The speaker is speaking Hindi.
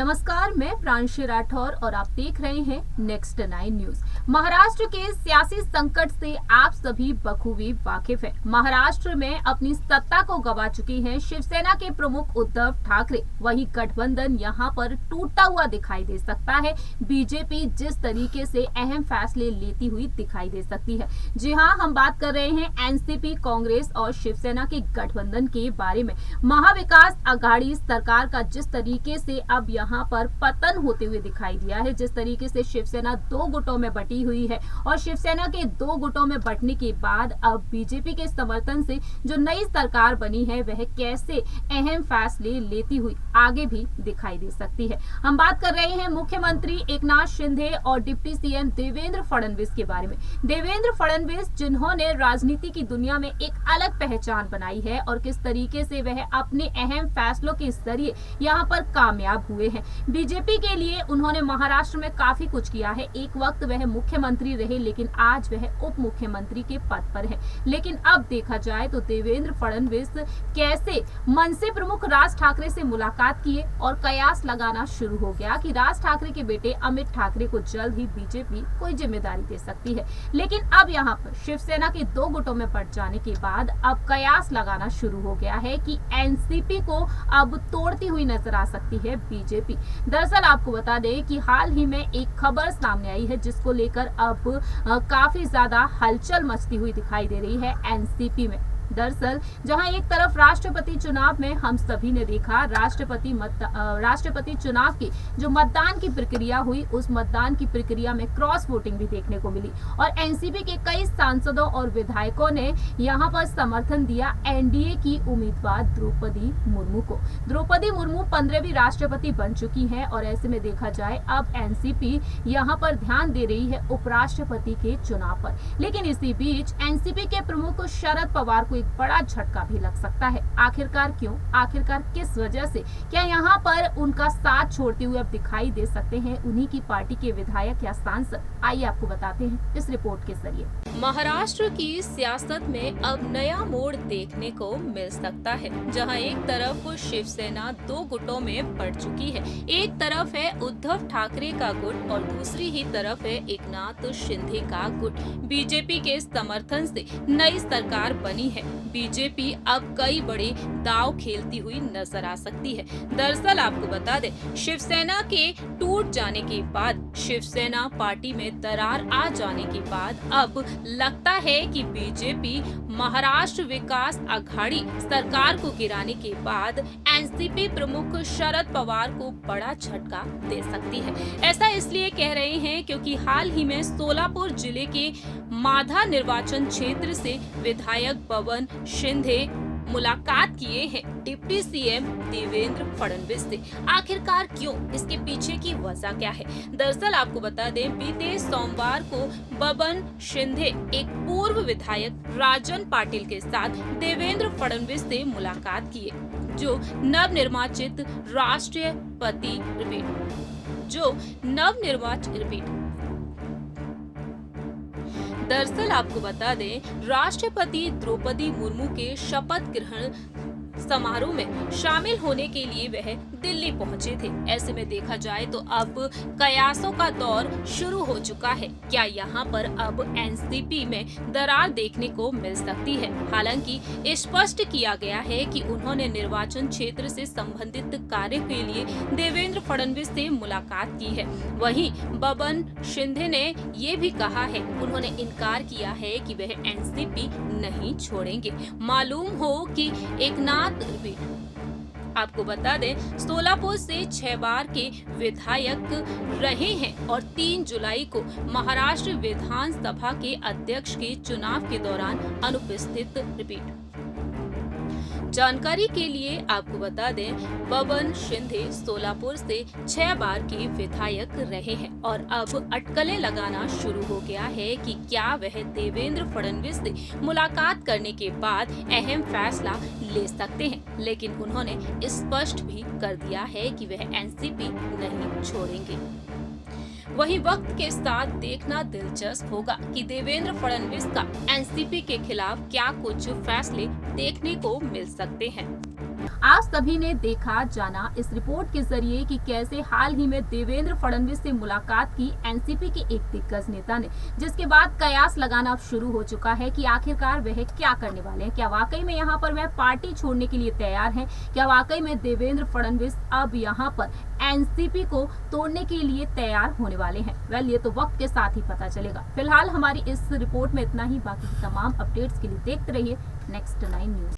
नमस्कार, मैं प्रांशी राठौर और आप देख रहे हैं नेक्स्ट 9 न्यूज। महाराष्ट्र के सियासी संकट से आप सभी बखूबी वाकिफ हैं। महाराष्ट्र में अपनी सत्ता को गंवा चुकी हैं शिवसेना के प्रमुख उद्धव ठाकरे। वही गठबंधन यहां पर टूटता हुआ दिखाई दे सकता है। बीजेपी जिस तरीके से अहम फैसले लेती हुई दिखाई दे सकती है। जी हां, हम बात कर रहे हैं एनसीपी, कांग्रेस और शिवसेना के गठबंधन के बारे में। महाविकास आघाड़ी सरकार का जिस तरीके से अब यहाँ पर पतन होते हुए दिखाई दिया है, जिस तरीके से शिवसेना दो गुटों में बटी हुई है और शिवसेना के दो गुटों में बटने के बाद अब बीजेपी के समर्थन से जो नई सरकार बनी है वह कैसे अहम फैसले लेती हुई आगे भी दिखाई दे सकती है। हम बात कर रहे हैं मुख्यमंत्री एकनाथ शिंदे और डिप्टी सीएम देवेंद्र फडणवीस के बारे में। देवेंद्र फडणवीस जिन्होंने राजनीति की दुनिया में एक अलग पहचान बनाई है और किस तरीके से वह अपने अहम फैसलों के जरिए यहाँ पर कामयाब हुए हैं। बीजेपी के लिए उन्होंने महाराष्ट्र में काफी कुछ किया है। एक वक्त वह मुख्यमंत्री रहे, लेकिन आज वह उप मुख्यमंत्री के पद पर है। लेकिन अब देखा जाए तो देवेंद्र फडणवीस कैसे मनसे प्रमुख राज ठाकरे से मुलाकात किए और कयास लगाना शुरू हो गया कि राज ठाकरे के बेटे अमित ठाकरे को जल्द ही बीजेपी कोई जिम्मेदारी दे सकती है। लेकिन अब यहाँ पर शिवसेना के दो गुटों में बट जाने के बाद अब कयास लगाना शुरू हो गया है कि एनसीपी को अब तोड़ती हुई नजर आ सकती है बीजेपी। दरअसल आपको बता दें कि हाल ही में एक खबर सामने आई है जिसको लेकर अब काफी ज्यादा हलचल मचती हुई दिखाई दे रही है एनसीपी में। दरअसल जहां एक तरफ राष्ट्रपति चुनाव में हम सभी ने देखा राष्ट्रपति चुनाव की जो मतदान की प्रक्रिया हुई, उस मतदान की प्रक्रिया में क्रॉस वोटिंग भी देखने को मिली और एनसीपी के कई सांसदों और विधायकों ने यहां पर समर्थन दिया एनडीए की उम्मीदवार द्रौपदी मुर्मू को। द्रौपदी मुर्मू 15वीं राष्ट्रपति बन चुकी हैं और ऐसे में देखा जाए अब एनसीपी यहां पर ध्यान दे रही है उपराष्ट्रपति के चुनाव पर। लेकिन इसी बीच एनसीपी के प्रमुख शरद पवार को एक बड़ा झटका भी लग सकता है। आखिरकार क्यों, आखिरकार किस वजह से? क्या यहाँ पर उनका साथ छोड़ते हुए अब दिखाई दे सकते हैं उन्हीं की पार्टी के विधायक या सांसद? आइए आपको बताते हैं इस रिपोर्ट के जरिए। महाराष्ट्र की सियासत में अब नया मोड़ देखने को मिल सकता है, जहां एक तरफ शिवसेना दो गुटों में बढ़ चुकी है। एक तरफ है उद्धव ठाकरे का गुट और दूसरी ही तरफ है एकनाथ शिंदे का गुट। बीजेपी के समर्थन से नई सरकार बनी है। बीजेपी अब कई बड़े दांव खेलती हुई नजर आ सकती है। दरअसल आपको बता दें, शिवसेना के टूट जाने के बाद, शिवसेना पार्टी में दरार आ जाने के बाद अब लगता है कि बीजेपी महाराष्ट्र विकास आघाड़ी सरकार को गिराने के बाद एनसीपी प्रमुख शरद पवार को बड़ा झटका दे सकती है। ऐसा इसलिए कह रहे हैं क्योंकि हाल ही में सोलापुर जिले के माधा निर्वाचन क्षेत्र से विधायक बबन शिंदे मुलाकात किए हैं डिप्टी सीएम देवेंद्र फडणवीस से। आखिरकार क्यों, इसके पीछे की वजह क्या है? दरअसल आपको बता दें, बीते सोमवार को बबन शिंदे एक पूर्व विधायक राजन पाटिल के साथ देवेंद्र फडणवीस से मुलाकात किए, जो नवनिर्वाचित दरअसल आपको बता दें, राष्ट्रपति द्रौपदी मुर्मू के शपथ ग्रहण समारोह में शामिल होने के लिए वह दिल्ली पहुंचे थे। ऐसे में देखा जाए तो अब कयासों का दौर शुरू हो चुका है। क्या यहाँ पर अब एनसीपी में दरार देखने को मिल सकती है? हालांकि स्पष्ट किया गया है कि उन्होंने निर्वाचन क्षेत्र से संबंधित कार्य के लिए देवेंद्र फडणवीस से मुलाकात की है। वहीं बबन शिंदे ने ये भी कहा है, उन्होंने इनकार किया है कि वह एनसीपी नहीं छोड़ेंगे। मालूम हो कि एकनाथ आपको बता दें, सोलापुर से 6 बार के विधायक रहे हैं और 3 जुलाई को महाराष्ट्र विधानसभा के अध्यक्ष के चुनाव के दौरान अनुपस्थित। जानकारी के लिए आपको बता दें, बबन शिंदे सोलापुर से 6 बार के विधायक रहे हैं और अब अटकलें लगाना शुरू हो गया है कि क्या वह देवेंद्र फडणवीस से मुलाकात करने के बाद अहम फैसला ले सकते हैं। लेकिन उन्होंने स्पष्ट भी कर दिया है कि वह एनसीपी नहीं छोड़ेंगे। वहीं वक्त के साथ देखना दिलचस्प होगा कि देवेंद्र फडणवीस का एनसीपी के खिलाफ क्या कुछ फैसले देखने को मिल सकते हैं। आप सभी ने देखा जाना इस रिपोर्ट के जरिए कि कैसे हाल ही में देवेंद्र फडणवीस से मुलाकात की एनसीपी के एक दिग्गज नेता ने, जिसके बाद कयास लगाना शुरू हो चुका है कि आखिरकार वह क्या करने वाले हैं। क्या वाकई में यहाँ पर वह पार्टी छोड़ने के लिए तैयार हैं? क्या वाकई में देवेंद्र फडणवीस अब यहाँ पर एनसीपी को तोड़ने के लिए तैयार होने वाले हैं? वेल, ये तो वक्त के साथ ही पता चलेगा। फिलहाल हमारी इस रिपोर्ट में इतना ही। बाकी की तमाम अपडेट्स के लिए देखते रहिए नेक्स्ट 9 न्यूज।